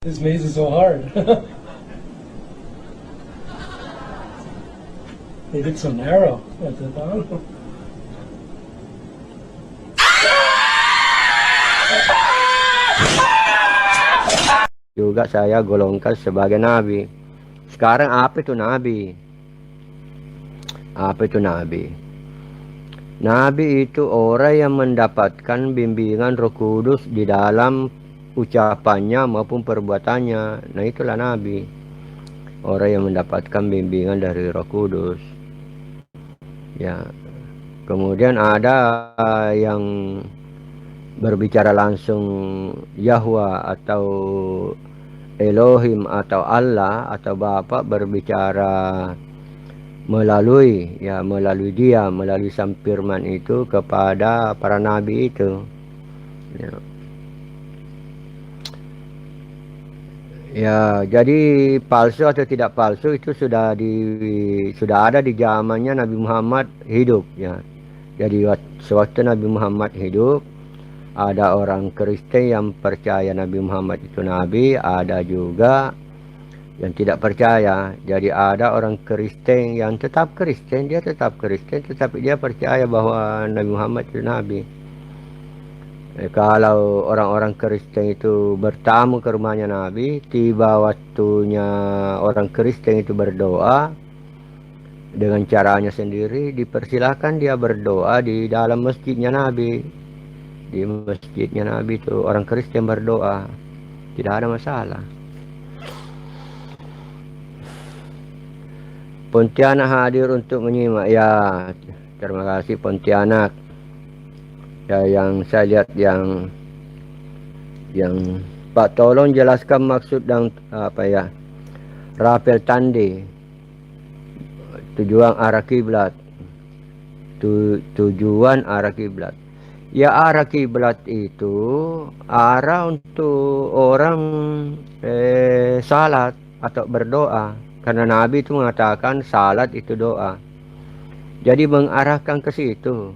This maze is so hard. They did so narrow at the bottom. Juga saya golongkan sebagai nabi. Sekarang apa itu nabi? Apa itu nabi? Nabi itu orang yang mendapatkan bimbingan Roh Kudus di dalam ucapannya maupun perbuatannya. Nah, itulah nabi. Orang yang mendapatkan bimbingan dari Roh Kudus. Ya. Kemudian ada yang berbicara langsung Yahwa atau Elohim atau Allah atau Bapa berbicara melalui dia, melalui sang firman itu kepada para nabi itu. Ya, jadi palsu atau tidak palsu itu sudah ada di zamannya Nabi Muhammad hidup, ya. Jadi sewaktu Nabi Muhammad hidup, ada orang Kristen yang percaya Nabi Muhammad itu nabi, ada juga yang tidak percaya. Jadi ada orang Kristen yang tetap Kristen, dia tetap Kristen, tetapi dia percaya bahwa Nabi Muhammad itu nabi. Kalau orang-orang Kristen itu bertamu ke rumahnya Nabi, tiba waktunya orang Kristen itu berdoa dengan caranya sendiri, dipersilahkan dia berdoa di dalam masjidnya Nabi. Di masjidnya Nabi itu orang Kristen berdoa, tidak ada masalah. Pontianak hadir untuk menyimak. Ya, terima kasih Pontianak. Ya, yang saya lihat yang Pak, tolong jelaskan maksud dan apa ya, rapel tande, tujuan arah kiblat. Tujuan arah kiblat. Ya, arah kiblat itu arah untuk orang salat atau berdoa. Karena Nabi itu mengatakan salat itu doa. Jadi mengarahkan ke situ.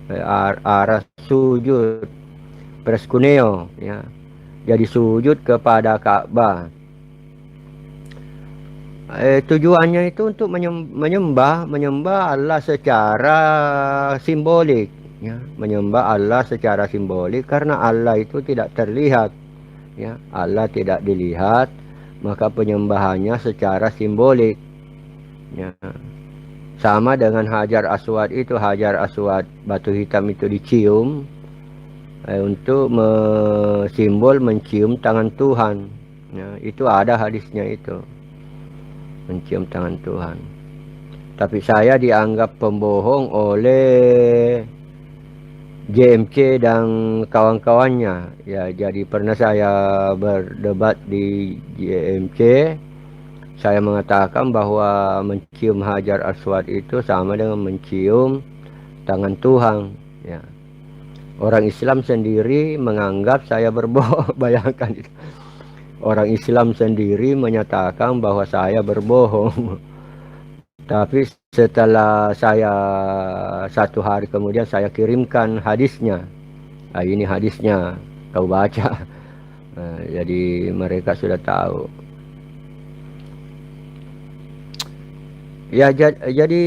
Arah sujud preskuneo, ya. Jadi sujud kepada Ka'bah. Tujuannya itu untuk menyembah Allah secara simbolik, ya. Menyembah Allah secara simbolik karena Allah itu tidak terlihat, ya. Allah tidak dilihat, maka penyembahannya secara simbolik, ya. Sama dengan Hajar Aswad itu, Hajar Aswad batu hitam itu dicium untuk simbol mencium tangan Tuhan, ya. Itu ada hadisnya itu, mencium tangan Tuhan. Tapi saya dianggap pembohong oleh JMC dan kawan-kawannya, ya. Jadi pernah saya berdebat di JMC. Saya mengatakan bahwa mencium Hajar Aswad itu sama dengan mencium tangan Tuhan, ya. Orang Islam sendiri menganggap saya berbohong. Bayangkan itu. Orang Islam sendiri menyatakan bahwa saya berbohong. Tapi setelah saya 1 hari kemudian saya kirimkan hadisnya. Ini hadisnya, kau baca. Jadi mereka sudah tahu. Ya, jadi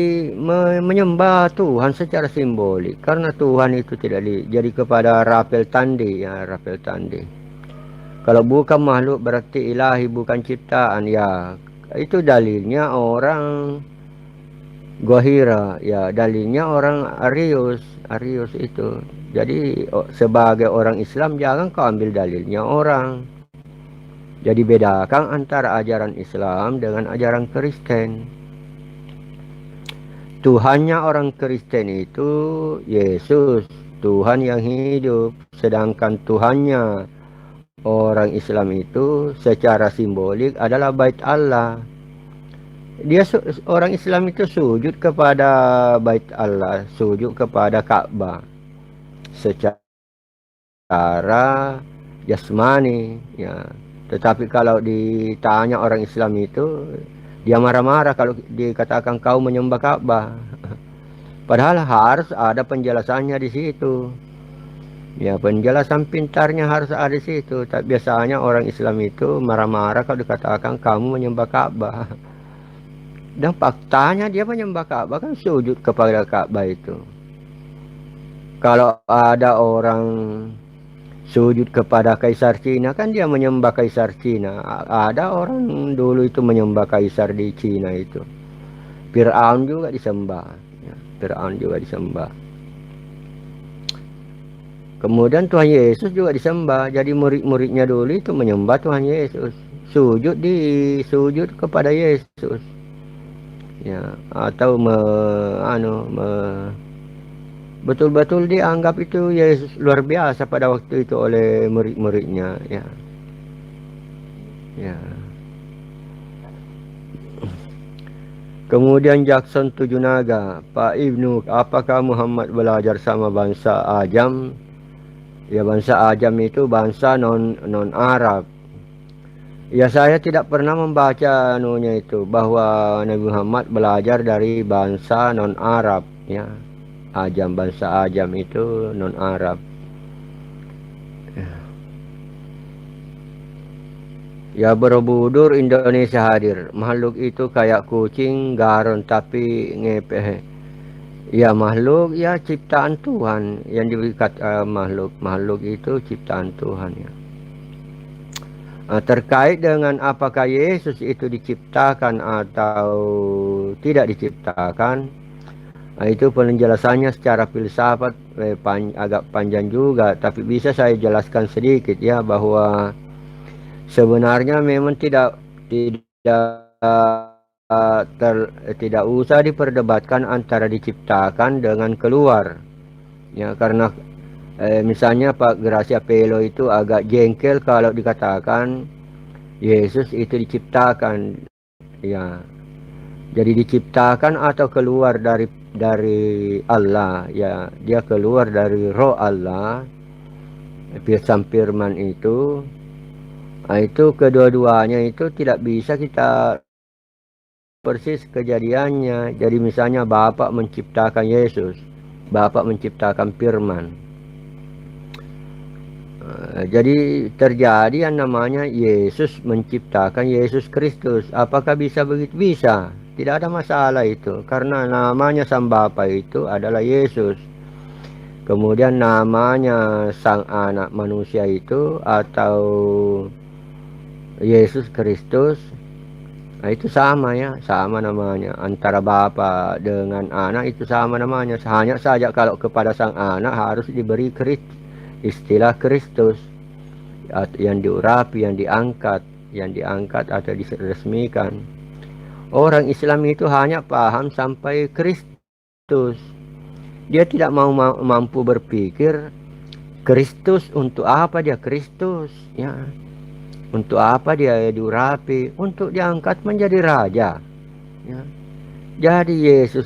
menyembah Tuhan secara simbolik karena Tuhan itu tidak jadi kepada rapel tande, ya, rapel tande. Kalau bukan makhluk berarti ilahi, bukan ciptaan, ya. Itu dalilnya orang Gohira, ya, dalilnya orang Arius itu. Jadi sebagai orang Islam jangan kau ambil dalilnya orang. Jadi bedakan antara ajaran Islam dengan ajaran Kristen. Tuhannya orang Kristen itu Yesus, Tuhan yang hidup. Sedangkan Tuhannya orang Islam itu secara simbolik adalah Bait Allah. Orang Islam itu sujud kepada Bait Allah, sujud kepada Ka'bah secara jasmani, ya. Tetapi kalau ditanya orang Islam itu, dia marah-marah kalau dikatakan kau menyembah Ka'bah. Padahal harus ada penjelasannya di situ. Ya, penjelasan pintarnya harus ada di situ. Tak biasanya orang Islam itu marah-marah kalau dikatakan kamu menyembah Ka'bah. Dan faktanya dia menyembah Ka'bah, kan sujud kepada Ka'bah itu. Kalau ada orang sujud kepada Kaisar Cina, kan dia menyembah Kaisar Cina. Ada orang dulu itu menyembah Kaisar di Cina itu. Fir'aun juga disembah. Ya, Fir'aun juga disembah. Kemudian Tuhan Yesus juga disembah. Jadi murid-muridnya dulu itu menyembah Tuhan Yesus. Sujud kepada Yesus. Ya, atau betul-betul dianggap itu Yesus luar biasa pada waktu itu oleh murid-muridnya, ya. Ya. Kemudian Jackson Tujunaga, Pak Ibnu, apakah Muhammad belajar sama bangsa Ajam? Ya, bangsa Ajam itu bangsa non Arab. Ya, saya tidak pernah membaca itu bahwa Nabi Muhammad belajar dari bangsa non Arab, ya. Ajam, bangsa Ajam itu non Arab. Ya, Borobudur Indonesia hadir. Makhluk itu kayak kucing garon tapi ngepeh. Ya, makhluk ya ciptaan Tuhan yang diberikan makhluk itu ciptaan Tuhan, ya. Terkait dengan apakah Yesus itu diciptakan atau tidak diciptakan, itu penjelasannya secara filsafat agak panjang juga, tapi bisa saya jelaskan sedikit, ya, bahwa sebenarnya memang tidak tidak usah diperdebatkan antara diciptakan dengan keluar, ya, karena misalnya Pak Gracia Pelo itu agak jengkel kalau dikatakan Yesus itu diciptakan, ya. Jadi diciptakan atau keluar dari Allah, ya, dia keluar dari roh Allah, firman itu. Itu kedua-duanya itu tidak bisa kita persis kejadiannya. Jadi misalnya Bapak menciptakan Yesus, Bapak menciptakan firman. Jadi terjadi yang namanya Yesus menciptakan Yesus Kristus. Apakah bisa begitu? Bisa. Tidak ada masalah itu. Karena namanya Sang Bapa itu adalah Yesus. Kemudian namanya Sang Anak Manusia itu atau Yesus Kristus, nah itu sama, ya, sama namanya. Antara Bapa dengan Anak itu sama namanya. Hanya saja kalau kepada Sang Anak harus diberi istilah Kristus, yang diurapi, yang diangkat atau diresmikan. Orang Islam itu hanya paham sampai Kristus. Dia tidak mampu berpikir Kristus untuk apa dia Kristus, ya. Untuk apa dia diurapi? Untuk diangkat menjadi raja, ya. Jadi Yesus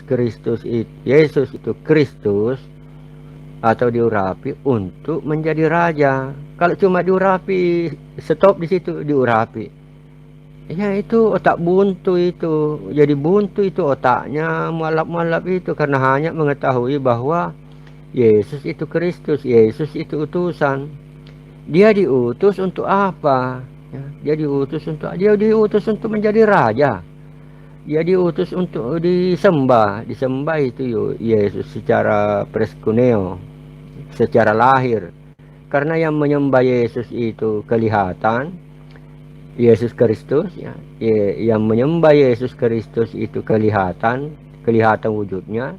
itu Kristus atau diurapi untuk menjadi raja. Kalau cuma diurapi, stop di situ, diurapi, ya, itu otak buntu itu. Jadi buntu itu otaknya, mualaf-mualaf itu, karena hanya mengetahui bahwa Yesus itu Kristus, Yesus itu utusan. Dia diutus untuk apa? Ya, dia diutus untuk menjadi raja. Dia diutus untuk disembah itu Yesus secara preskuneo, secara lahir. Karena yang menyembah Yesus itu kelihatan, Yesus Kristus, ya. Yang menyembah Yesus Kristus itu kelihatan wujudnya.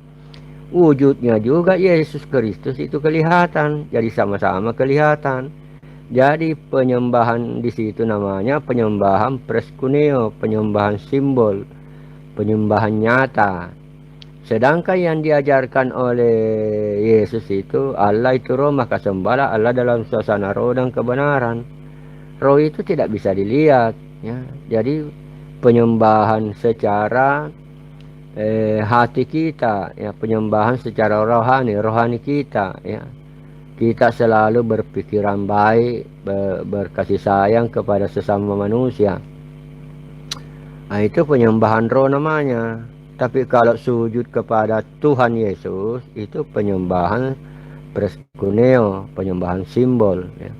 Wujudnya juga Yesus Kristus itu kelihatan. Jadi sama-sama kelihatan. Jadi penyembahan di situ namanya penyembahan preskuneo, penyembahan simbol, penyembahan nyata. Sedangkan yang diajarkan oleh Yesus itu, Allah itu roh, maka sembahlah Allah dalam suasana roh dan kebenaran. Roh itu tidak bisa dilihat, ya. Jadi penyembahan secara hati kita, ya, penyembahan secara rohani kita, ya. Kita selalu berpikiran baik, berkasih sayang kepada sesama manusia. Nah, itu penyembahan roh namanya. Tapi kalau sujud kepada Tuhan Yesus, itu penyembahan preskuneo, penyembahan simbol. Ya.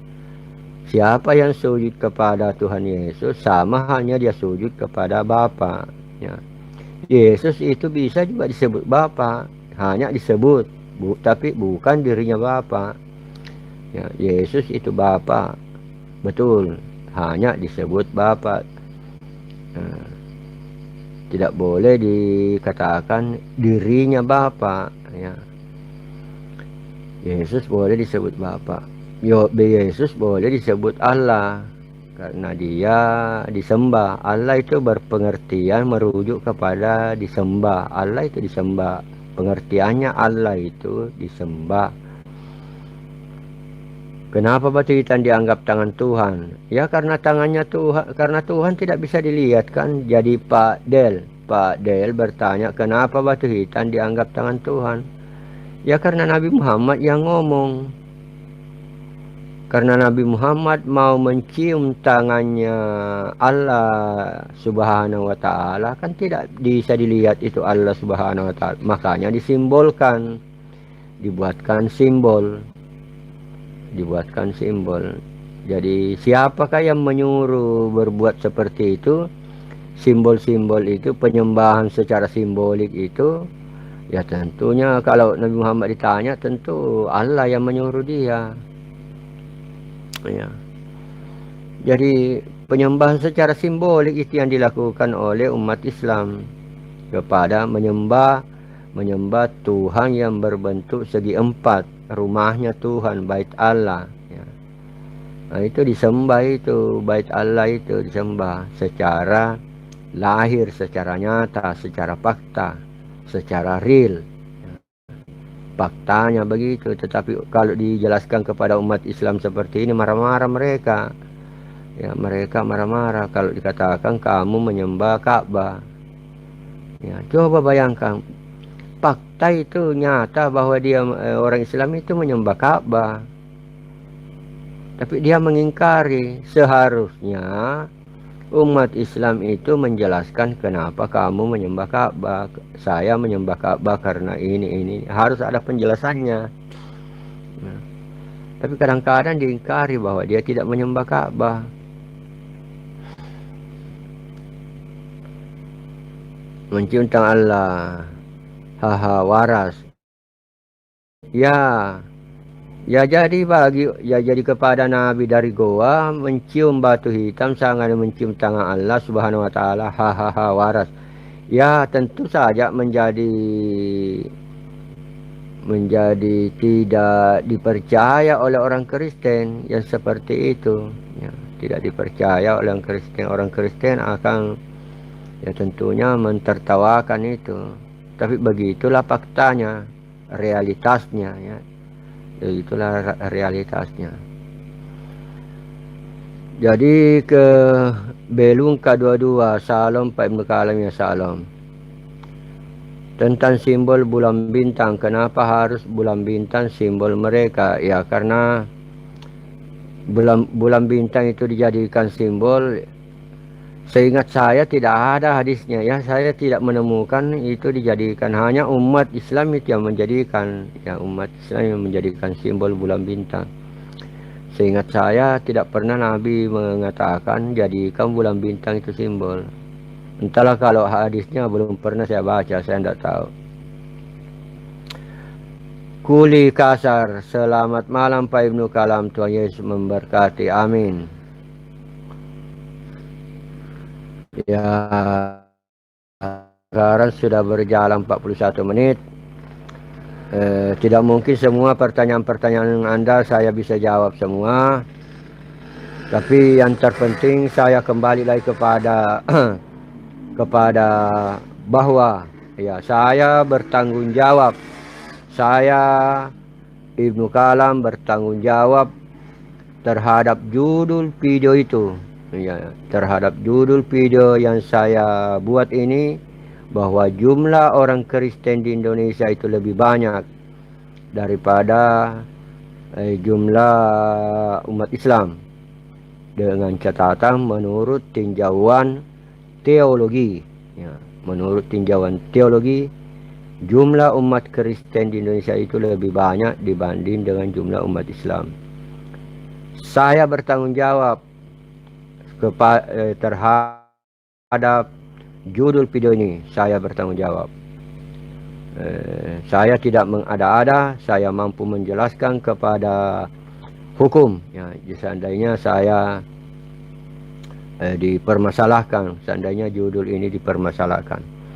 Siapa yang sujud kepada Tuhan Yesus sama halnya dia sujud kepada Bapa. Ya. Yesus itu bisa juga disebut Bapa, hanya disebut, tapi bukan dirinya Bapa. Ya, Yesus itu Bapa, betul, hanya disebut Bapa. Nah, tidak boleh dikatakan dirinya Bapa. Ya. Yesus boleh disebut Bapa. Yesus boleh disebut Allah karena dia disembah. Allah itu berpengertian merujuk kepada disembah. Allah itu disembah. Pengertiannya Allah itu disembah. Kenapa batu hitam dianggap tangan Tuhan? Ya karena tangannya Tuhan, karena Tuhan tidak bisa dilihat kan. Jadi Pak Del bertanya kenapa batu hitam dianggap tangan Tuhan? Ya karena Nabi Muhammad yang ngomong. Karena Nabi Muhammad mau mencium tangannya Allah Subhanahu wa Ta'ala, kan tidak bisa dilihat itu Allah Subhanahu wa Ta'ala. Makanya disimbolkan, dibuatkan simbol. Jadi siapakah yang menyuruh berbuat seperti itu? Simbol-simbol itu, penyembahan secara simbolik itu, ya tentunya kalau Nabi Muhammad ditanya, tentu Allah yang menyuruh dia. Ya. Jadi penyembahan secara simbolik itu yang dilakukan oleh umat Islam kepada menyembah Tuhan yang berbentuk segi empat, rumahnya Tuhan, bait Allah. Ya. Nah, itu disembah, itu bait Allah itu disembah secara lahir, secara nyata, secara fakta, secara real. Faktanya begitu, tetapi kalau dijelaskan kepada umat Islam seperti ini, marah-marah mereka. Ya, mereka marah-marah kalau dikatakan kamu menyembah Ka'bah. Ya, coba bayangkan, fakta itu nyata bahwa dia orang Islam itu menyembah Ka'bah. Tapi dia mengingkari. Seharusnya umat Islam itu menjelaskan kenapa kamu menyembah Ka'bah. Saya menyembah Ka'bah karena ini. Harus ada penjelasannya. Nah, tapi kadang-kadang diingkari bahwa dia tidak menyembah Ka'bah. Mencium tangan Allah. Waras. Ya jadi kepada Nabi dari Goa mencium batu hitam sangat mencium tangan Allah Subhanahu wa Ta'ala. Waras. Ya tentu saja menjadi tidak dipercaya oleh orang Kristen yang seperti itu. Ya, tidak dipercaya oleh orang Kristen. Orang Kristen akan ya tentunya mentertawakan itu. Tapi begitulah faktanya, realitasnya ya. Itulah realitasnya. Jadi ke Belung K22, Salam Pak Ibnu Kalam ya salam. Tentang simbol bulan bintang, kenapa harus bulan bintang simbol mereka? Ya karena bulan bintang itu dijadikan simbol. Seingat saya tidak ada hadisnya ya, saya tidak menemukan itu dijadikan, hanya umat Islam itu yang menjadikan, ya umat Islam yang menjadikan simbol bulan bintang. Seingat saya tidak pernah Nabi mengatakan jadikan bulan bintang itu simbol. Entahlah kalau hadisnya belum pernah saya baca, saya tidak tahu. Kuli Kasar, selamat malam Pak Ibnu Kalam, Tuhan Yesus memberkati, amin. Ya, sekarang sudah berjalan 41 menit. Tidak mungkin semua pertanyaan-pertanyaan Anda saya bisa jawab semua. Tapi yang terpenting saya kembali lagi kepada kepada bahwa ya saya bertanggung jawab. Saya Ibnu Kalam bertanggung jawab terhadap judul video itu. Ya, terhadap judul video yang saya buat ini, bahwa jumlah orang Kristen di Indonesia itu lebih banyak daripada jumlah umat Islam, dengan catatan menurut tinjauan teologi ya, menurut tinjauan teologi Jumlah umat Kristen di Indonesia itu lebih banyak dibanding dengan jumlah umat Islam. Saya bertanggung jawab terhadap judul video ini. Saya bertanggung jawab. Saya tidak mengada-ada. Saya mampu menjelaskan kepada hukum. Ya, seandainya saya dipermasalahkan, seandainya judul ini dipermasalahkan.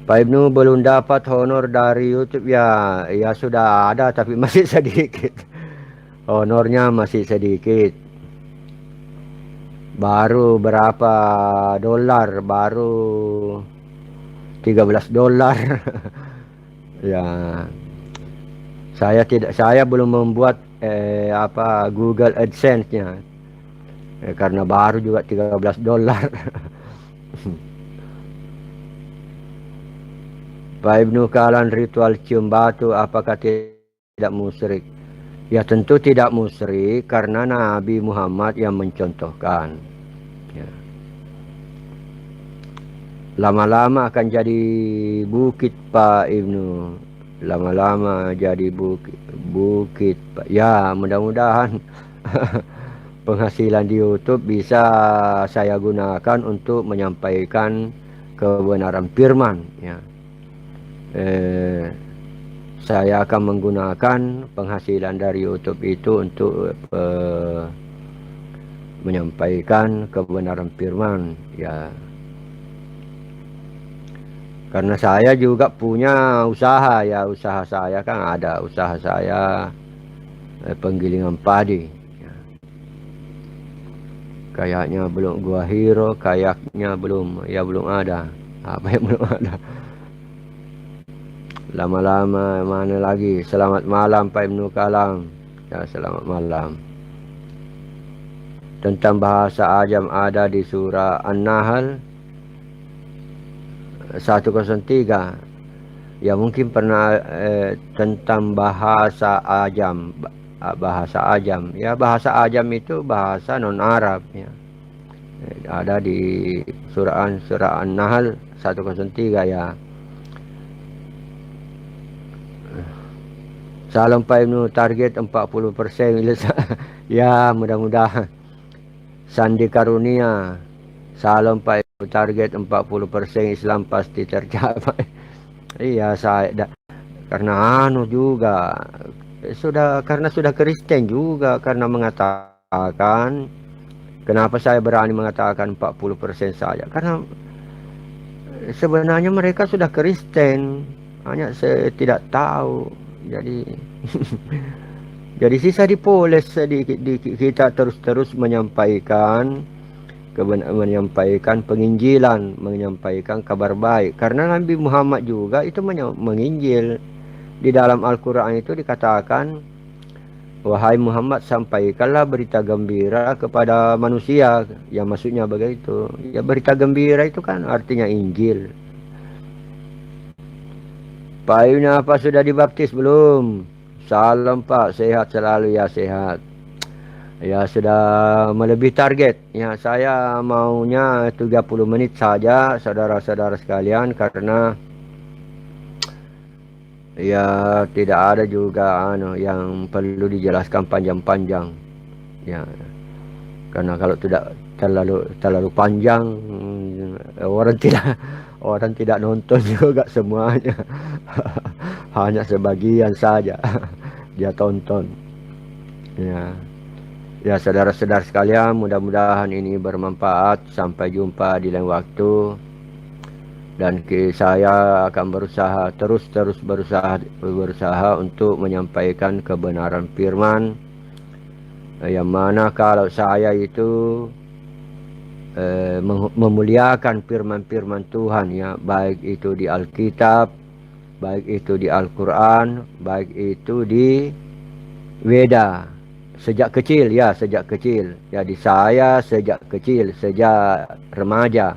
Pak Ibnu belum dapat honor dari YouTube, ya sudah ada tapi masih sedikit. Honornya masih sedikit. Baru berapa dolar? Baru $13. Ya. Saya belum membuat Google AdSense-nya. Karena baru juga $13. Pak Ibnu, Kalan ritual cium batu apakah tidak musyrik? Ya tentu tidak musyrik karena Nabi Muhammad yang mencontohkan. Ya. Lama-lama akan jadi bukit Pak Ibnu. Lama-lama jadi bukit Pak. Ya mudah-mudahan penghasilan di YouTube bisa saya gunakan untuk menyampaikan kebenaran firman. Ya. Saya akan menggunakan penghasilan dari YouTube itu untuk menyampaikan kebenaran firman. Ya, karena saya juga punya usaha, ya usaha saya kan ada usaha saya penggilingan padi. Ya. Kayaknya belum gua hero, kayaknya belum ada. Apa yang belum ada? Lama-lama mana lagi. Selamat malam Pak Ibnu Kalang. Ya, selamat malam. Tentang bahasa ajam ada di surah An-Nahl 103. Ya mungkin pernah tentang bahasa ajam. Bahasa ajam. Ya bahasa ajam itu bahasa non-Arab. Ya. Ada di surah An-Nahl 103 ya. Salam Pak Ibnu, target 40%. Ya mudah-mudahan. Sandi Karunia. Salam Pak Ibnu, target 40% Islam pasti tercapai. Iya saya karena juga karena sudah Kristen juga, karena mengatakan, kenapa saya berani mengatakan 40% saja, karena sebenarnya mereka sudah Kristen, hanya saya tidak tahu. Jadi jadi sisa dipoles sedikit kita terus menyampaikan menyampaikan penginjilan, menyampaikan kabar baik, karena Nabi Muhammad juga itu menginjil. Di dalam Al-Quran itu dikatakan, wahai Muhammad, sampaikanlah berita gembira kepada manusia. Yang maksudnya begitu. Ya berita gembira itu kan artinya Injil. Pak Ibnu, apa sudah dibaptis belum? Salam Pak, sehat selalu ya, sehat. Ya sudah melebihi target. Ya saya maunya 30 menit saja saudara-saudara sekalian, karena ya tidak ada juga yang perlu dijelaskan panjang-panjang. Ya. Karena kalau tidak terlalu panjang, orang tidak nonton juga semuanya. Hanya sebagian saja dia tonton. Ya. Ya saudara-saudara sekalian, mudah-mudahan ini bermanfaat. Sampai jumpa di lain waktu. Dan saya akan terus berusaha untuk menyampaikan kebenaran firman, yang mana kalau saya itu memuliakan firman-firman Tuhan, ya, baik itu di Alkitab, baik itu di Al-Quran, baik itu di Weda, sejak kecil. Jadi saya sejak kecil, sejak remaja,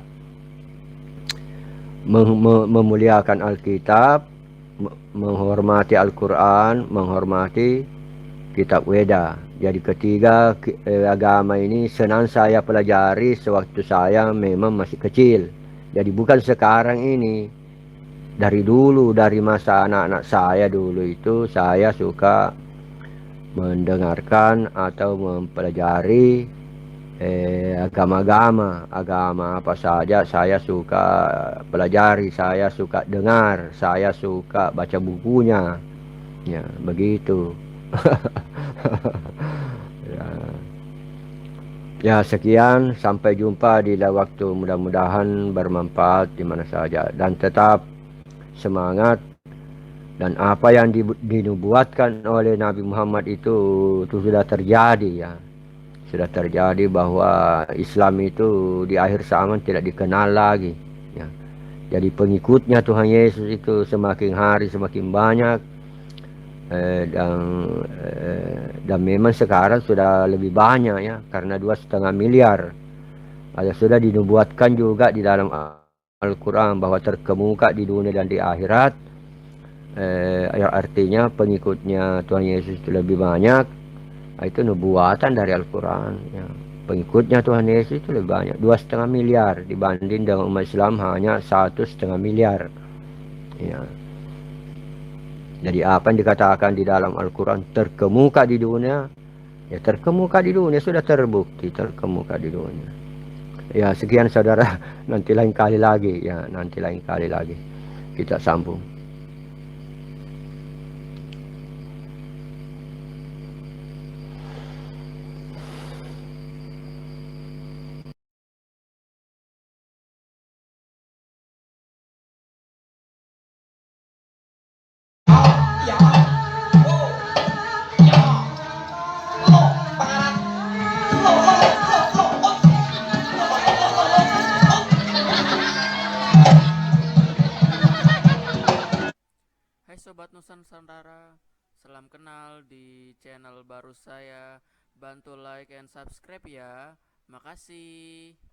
memuliakan Alkitab, menghormati Al-Quran, menghormati kitab Weda. Jadi ketiga agama ini senang saya pelajari sewaktu saya memang masih kecil. Jadi bukan sekarang ini. Dari dulu, dari masa anak-anak saya dulu itu saya suka mendengarkan atau mempelajari agama-agama, agama apa saja saya suka pelajari, saya suka dengar, saya suka baca bukunya, ya begitu. Ya, ya, sekian, sampai jumpa di lain waktu, mudah-mudahan bermanfaat di mana saja dan tetap semangat. Dan apa yang dinubuatkan oleh Nabi Muhammad itu sudah terjadi ya. Sudah terjadi bahwa Islam itu di akhir zaman tidak dikenal lagi ya. Jadi pengikutnya Tuhan Yesus itu semakin hari semakin banyak, dan memang sekarang sudah lebih banyak ya, karena 2,5 miliar. Ada sudah dinubuatkan juga di dalam Al-Quran bahwa terkemuka di dunia dan di akhirat. Artinya pengikutnya Tuhan Yesus itu lebih banyak. Itu nubuatan dari Al-Quran ya. Pengikutnya Tuhan Yesus itu lebih banyak, 2,5 miliar, dibanding dengan umat Islam hanya 1,5 miliar ya. Jadi apa yang dikatakan di dalam Al-Quran terkemuka di dunia, ya terkemuka di dunia, sudah terbukti terkemuka di dunia. Ya sekian saudara, nanti lain kali lagi ya, nanti lain kali lagi kita sambung. Hai Sobat Nusantara, salam kenal di channel baru saya. Bantu like and subscribe ya. Makasih.